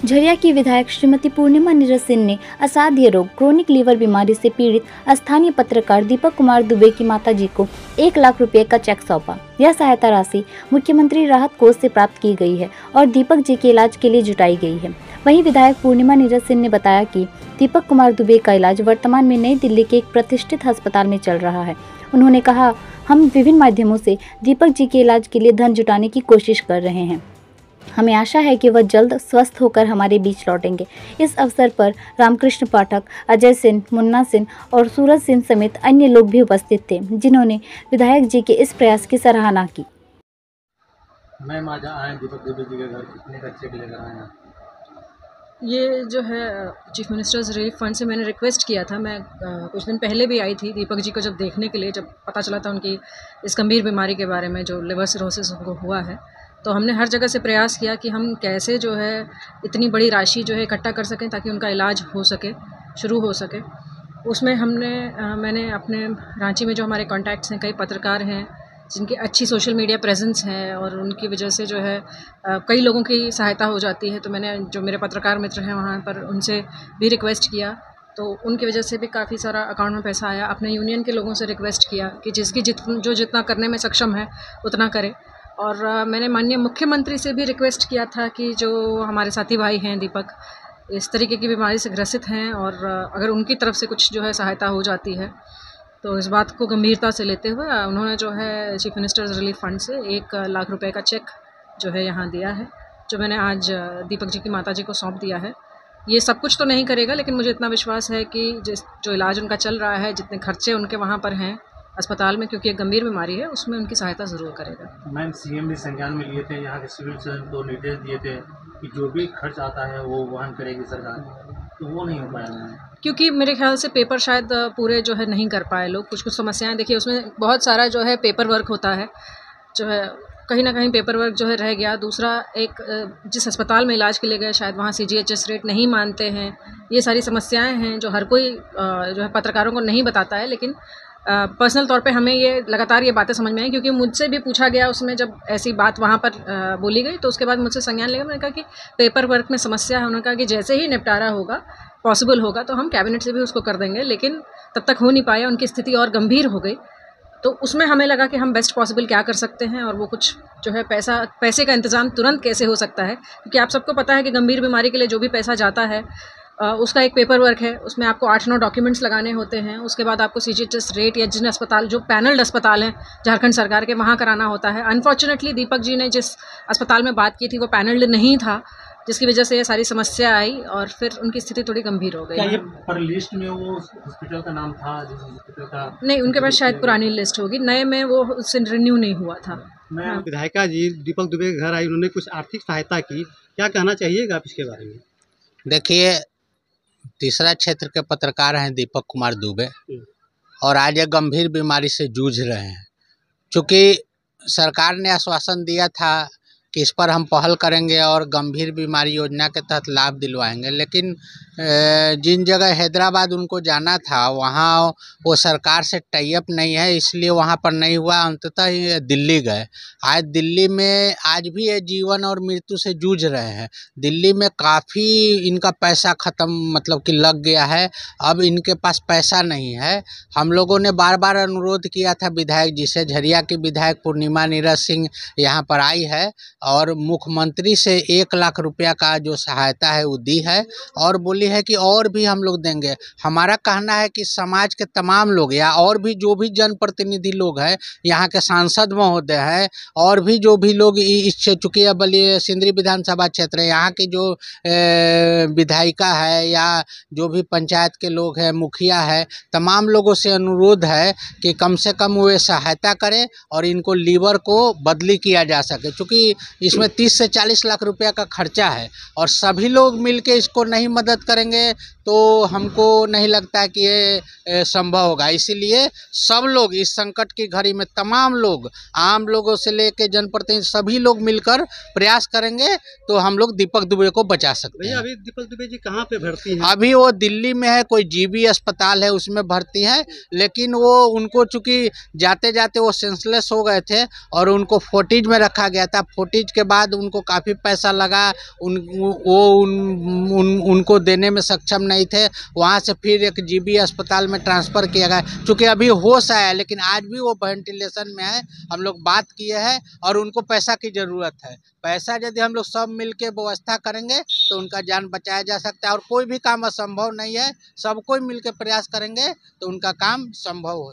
झरिया की विधायक श्रीमती पूर्णिमा नीरज सिंह ने असाध्य रोग क्रोनिक लीवर बीमारी से पीड़ित स्थानीय पत्रकार दीपक कुमार दुबे की माताजी को 1 लाख रुपए का चेक सौंपा। यह सहायता राशि मुख्यमंत्री राहत कोष से प्राप्त की गई है और दीपक जी के इलाज के लिए जुटाई गई है। वहीं विधायक पूर्णिमा नीरज सिंह ने बताया कि दीपक कुमार दुबे का इलाज वर्तमान में नई दिल्ली के एक प्रतिष्ठित अस्पताल में चल रहा है। उन्होंने कहा, हम विभिन्न माध्यमों से दीपक जी के इलाज के लिए धन जुटाने की कोशिश कर रहे हैं। हमें आशा है कि वह जल्द स्वस्थ होकर हमारे बीच लौटेंगे। इस अवसर पर रामकृष्ण पाठक, अजय सिंह, मुन्ना सिंह और सूरज सिंह समेत अन्य लोग भी उपस्थित थे, जिन्होंने विधायक जी के इस प्रयास की सराहना की। मैम आज आए दीपक दुबे जी के घर, कितने का चेक लेकर आए हैं? ये जो है चीफ मिनिस्टर्स रिलीफ फंड से मैंने रिक्वेस्ट किया था। मैं कुछ दिन पहले भी आई थी दीपक जी को जब देखने के लिए, जब पता चला था उनकी इस गंभीर बीमारी के बारे में जो लिवर सिरोसिस उनको हुआ है। तो हमने हर जगह से प्रयास किया कि हम कैसे जो है इतनी बड़ी राशि जो है इकट्ठा कर सकें ताकि उनका इलाज हो सके, शुरू हो सके। उसमें मैंने अपने रांची में जो हमारे कॉन्टैक्ट्स हैं, कई पत्रकार हैं जिनकी अच्छी सोशल मीडिया प्रेजेंस है और उनकी वजह से जो है कई लोगों की सहायता हो जाती है। तो मैंने जो मेरे पत्रकार मित्र हैं वहाँ पर उनसे भी रिक्वेस्ट किया, तो उनकी वजह से भी काफ़ी सारा अकाउंट में पैसा आया। अपने यूनियन के लोगों से रिक्वेस्ट किया कि जिसकी जितना करने में सक्षम है उतना करे। और मैंने माननीय मुख्यमंत्री से भी रिक्वेस्ट किया था कि जो हमारे साथी भाई हैं दीपक, इस तरीके की बीमारी से ग्रसित हैं और अगर उनकी तरफ से कुछ जो है सहायता हो जाती है तो इस बात को गंभीरता से लेते हुए उन्होंने जो है चीफ मिनिस्टर्स रिलीफ फंड से 1 लाख रुपए का चेक जो है यहाँ दिया है, जो मैंने आज दीपक जी की माताजी को सौंप दिया है। ये सब कुछ तो नहीं करेगा, लेकिन मुझे इतना विश्वास है कि जो इलाज उनका चल रहा है, जितने खर्चे उनके वहाँ पर हैं अस्पताल में, क्योंकि एक गंभीर बीमारी है, उसमें उनकी सहायता ज़रूर करेगा। मैम सीएम भी संज्ञान में लिए थे, यहाँ के सिविल सर्जन को निर्देश दिए थे कि जो भी खर्च आता है वो वहन करेगी सरकार, तो वो नहीं हो पाया मैम। क्योंकि मेरे ख्याल से पेपर शायद पूरे जो है नहीं कर पाए लोग। कुछ समस्याएं देखिए, उसमें बहुत सारा जो है पेपर वर्क होता है, जो है कहीं ना कहीं पेपर वर्क जो है रह गया। दूसरा, एक जिस अस्पताल में इलाज के लिए गए शायद वहाँ CGHS रेट नहीं मानते हैं। ये सारी समस्याएं हैं जो हर कोई जो है पत्रकारों को नहीं बताता है, लेकिन पर्सनल तौर पे हमें ये लगातार ये बातें समझ में आई, क्योंकि मुझसे भी पूछा गया उसमें, जब ऐसी बात वहाँ पर बोली गई तो उसके बाद मुझसे संज्ञान लिया। मैंने कहा कि पेपर वर्क में समस्या है। उन्होंने कहा कि जैसे ही निपटारा होगा, पॉसिबल होगा, तो हम कैबिनेट से भी उसको कर देंगे, लेकिन तब तक हो नहीं पाया। उनकी स्थिति और गंभीर हो गई, तो उसमें हमें लगा कि हम बेस्ट पॉसिबल क्या कर सकते हैं और वो कुछ जो है पैसे का इंतज़ाम तुरंत कैसे हो सकता है, क्योंकि आप सबको पता है कि गंभीर बीमारी के लिए जो भी पैसा जाता है उसका एक पेपर वर्क है, उसमें आपको 8-9 डॉक्यूमेंट्स लगाने होते हैं। उसके बाद आपको CGHS रेट या जिन अस्पताल जो पैनल्ड अस्पताल हैं झारखंड सरकार के, वहाँ कराना होता है। अनफॉर्चुनेटली दीपक जी ने जिस अस्पताल में बात की थी वो पैनल्ड नहीं था, जिसकी वजह से ये सारी समस्या आई और फिर उनकी स्थिति थोड़ी गंभीर हो गई। क्या ये पर लिस्ट में वो हॉस्पिटल का नाम था जिस हॉस्पिटल का? नहीं, उनके पास शायद पुरानी लिस्ट होगी, नए में वो उससे रिन्यू नहीं हुआ था। मैं विधायिका जी दीपक दुबे के घर आई, उन्होंने कुछ आर्थिक सहायता की, क्या कहना चाहिएगा आप इसके बारे में? देखिए, तीसरा क्षेत्र के पत्रकार हैं दीपक कुमार दुबे और आज एक गंभीर बीमारी से जूझ रहे हैं। चूँकि सरकार ने आश्वासन दिया था कि इस पर हम पहल करेंगे और गंभीर बीमारी योजना के तहत लाभ दिलवाएंगे, लेकिन जिन जगह हैदराबाद उनको जाना था वहाँ वो सरकार से टाई अप नहीं है, इसलिए वहाँ पर नहीं हुआ। अंततः ही दिल्ली गए। आज दिल्ली में आज भी ये जीवन और मृत्यु से जूझ रहे हैं। दिल्ली में काफ़ी इनका पैसा ख़त्म मतलब कि लग गया है, अब इनके पास पैसा नहीं है। हम लोगों ने बार बार अनुरोध किया था विधायक जी से। झरिया की विधायक पूर्णिमा नीरज सिंह यहाँ पर आई है और मुख्यमंत्री से 1 लाख रुपया का जो सहायता है वो दी है और बोली है कि और भी हम लोग देंगे। हमारा कहना है कि समाज के तमाम लोग या और भी जो भी जनप्रतिनिधि लोग हैं, यहाँ के सांसद महोदय हैं और भी जो भी लोग इस चूँकि बलिए सिंदरी विधानसभा क्षेत्र है, यहाँ की जो विधायिका है या जो भी पंचायत के लोग हैं, मुखिया है, तमाम लोगों से अनुरोध है कि कम से कम वे सहायता करें और इनको लीवर को बदली किया जा सके। चूँकि इसमें 30 से 40 लाख रुपया का खर्चा है और सभी लोग मिलके इसको नहीं मदद करेंगे तो हमको नहीं लगता कि ये संभव होगा। इसीलिए सब लोग इस संकट की घड़ी में तमाम लोग, आम लोगों से लेके जनप्रतिनिधि, सभी लोग मिलकर प्रयास करेंगे तो हम लोग दीपक दुबे को बचा सकते हैं। अभी दीपक दुबे जी कहाँ पे भर्ती हैं? अभी वो दिल्ली में है, कोई जीबी अस्पताल है उसमें भर्ती है, लेकिन वो उनको चूँकि जाते जाते वो सेंसलेस हो गए थे और उनको फोर्टिज में रखा गया था। फोर्टिज चीज़ के बाद उनको काफ़ी पैसा लगा, उनको देने में सक्षम नहीं थे। वहाँ से फिर एक जीबी अस्पताल में ट्रांसफ़र किया गया। चूँकि अभी होश आया लेकिन आज भी वो वेंटिलेशन में है। हम लोग बात किए हैं और उनको पैसा की ज़रूरत है। पैसा यदि हम लोग सब मिल के व्यवस्था करेंगे तो उनका जान बचाया जा सकता है और कोई भी काम असंभव नहीं है। सब कोई मिल के प्रयास करेंगे तो उनका काम संभव हो